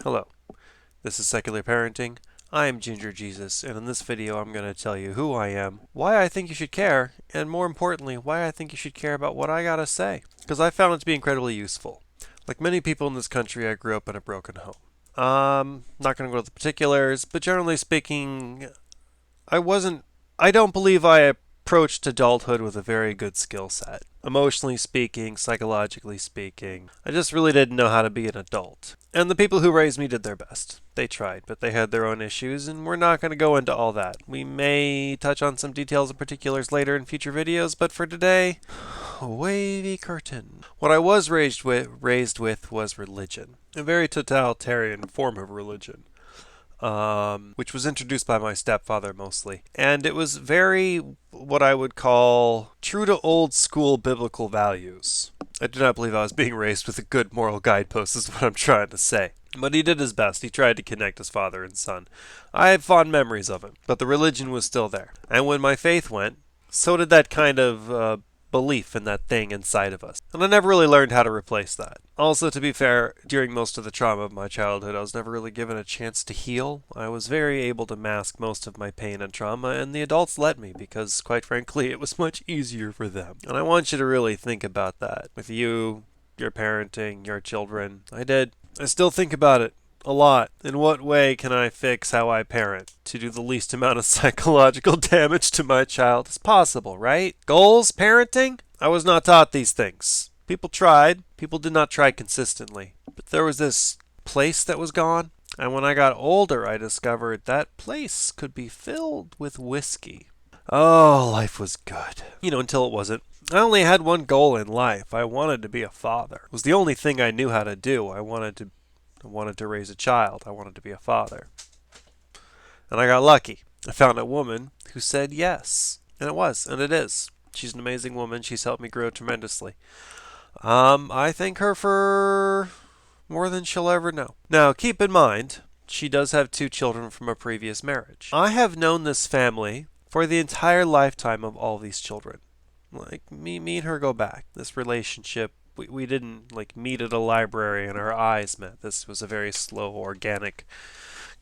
Hello, this is Secular Parenting. I am Ginger Jesus, and in this video I'm going to tell you who I am, why I think you should care, and more importantly, why I think you should care about what I gotta say. Because I found it to be incredibly useful. Like many people in this country, I grew up in a broken home. Not going to go into the particulars, but generally speaking, I wasn't, I don't believe I approached adulthood with a very good skill set. Emotionally speaking, psychologically speaking, I just really didn't know how to be an adult. And the people who raised me did their best. They tried, but they had their own issues, and we're not going to go into all that. We may touch on some details and particulars later in future videos, but for today, wavy curtain. What I was raised with was religion, a very totalitarian form of religion. Which was introduced by my stepfather mostly. And it was very, what I would call, true to old school biblical values. I do not believe I was being raised with a good moral guidepost, is what I'm trying to say. But he did his best. He tried to connect his father and son. I have fond memories of him, but the religion was still there. And when my faith went, so did that kind of belief in that thing inside of us. And I never really learned how to replace that. Also, to be fair, during most of the trauma of my childhood, I was never really given a chance to heal. I was very able to mask most of my pain and trauma, and the adults let me because, quite frankly, it was much easier for them. And I want you to really think about that with you, your parenting, your children. I did. I still think about it. A lot. In what way can I fix how I parent to do the least amount of psychological damage to my child as possible, right? Goals, parenting? I was not taught these things. People tried. People did not try consistently. But there was this place that was gone. And when I got older, I discovered that place could be filled with whiskey. Oh, life was good. Until it wasn't. I only had one goal in life. I wanted to be a father. It was the only thing I knew how to do. I wanted to raise a child. I wanted to be a father. And I got lucky. I found a woman who said yes. And it is. She's an amazing woman. She's helped me grow tremendously. I thank her for more than she'll ever know. Now, keep in mind, she does have 2 children from a previous marriage. I have known this family for the entire lifetime of all these children. Like, me and her go back. This relationship, we didn't meet at a library and our eyes met. This was a very slow, organic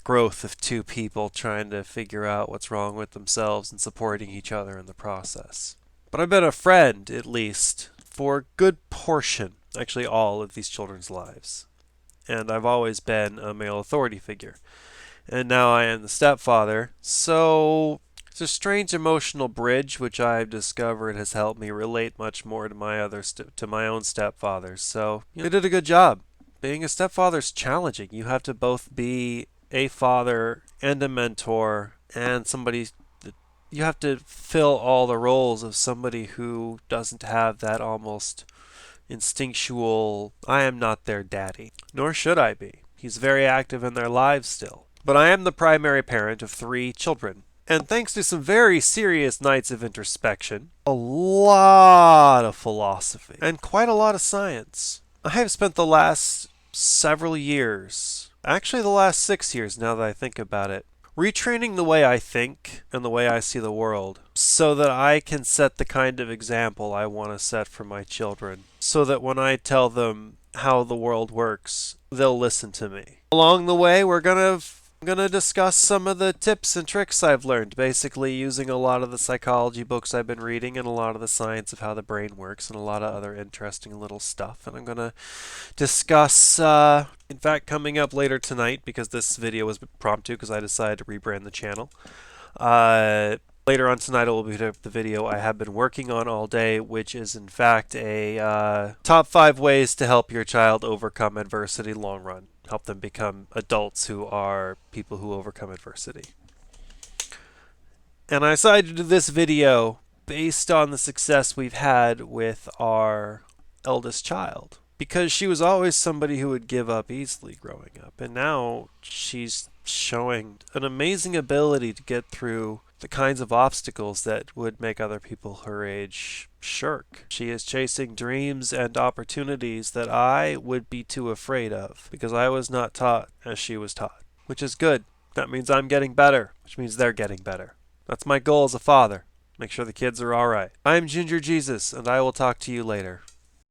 growth of 2 people trying to figure out what's wrong with themselves and supporting each other in the process. But I've been a friend, at least, for a good portion, actually all of these children's lives. And I've always been a male authority figure. And now I am the stepfather, so it's a strange emotional bridge which I've discovered has helped me relate much more to my own stepfather. So they did a good job. Being a stepfather is challenging. You have to both be a father and a mentor and somebody. You have to fill all the roles of somebody who doesn't have that almost instinctual, I am not their daddy. Nor should I be. He's very active in their lives still. But I am the primary parent of 3 children. And thanks to some very serious nights of introspection, a lot of philosophy, and quite a lot of science, I have spent the last several years, actually the last 6 years now that I think about it, retraining the way I think and the way I see the world so that I can set the kind of example I want to set for my children, so that when I tell them how the world works, they'll listen to me. Along the way, I'm going to discuss some of the tips and tricks I've learned, basically using a lot of the psychology books I've been reading and a lot of the science of how the brain works and a lot of other interesting little stuff. And I'm going to discuss, in fact, coming up later tonight, because this video was impromptu because I decided to rebrand the channel. Later on tonight, it will be the video I have been working on all day, which is in fact a top 5 ways to help your child overcome adversity long run. Help them become adults who are people who overcome adversity. And I decided to do this video based on the success we've had with our eldest child, because she was always somebody who would give up easily growing up, and now she's showing an amazing ability to get through the kinds of obstacles that would make other people her age shirk. She is chasing dreams and opportunities that I would be too afraid of, because I was not taught as she was taught, which is good. That means I'm getting better, which means they're getting better. That's my goal as a father. Make sure the kids are alright. I'm Ginger Jesus, and I will talk to you later.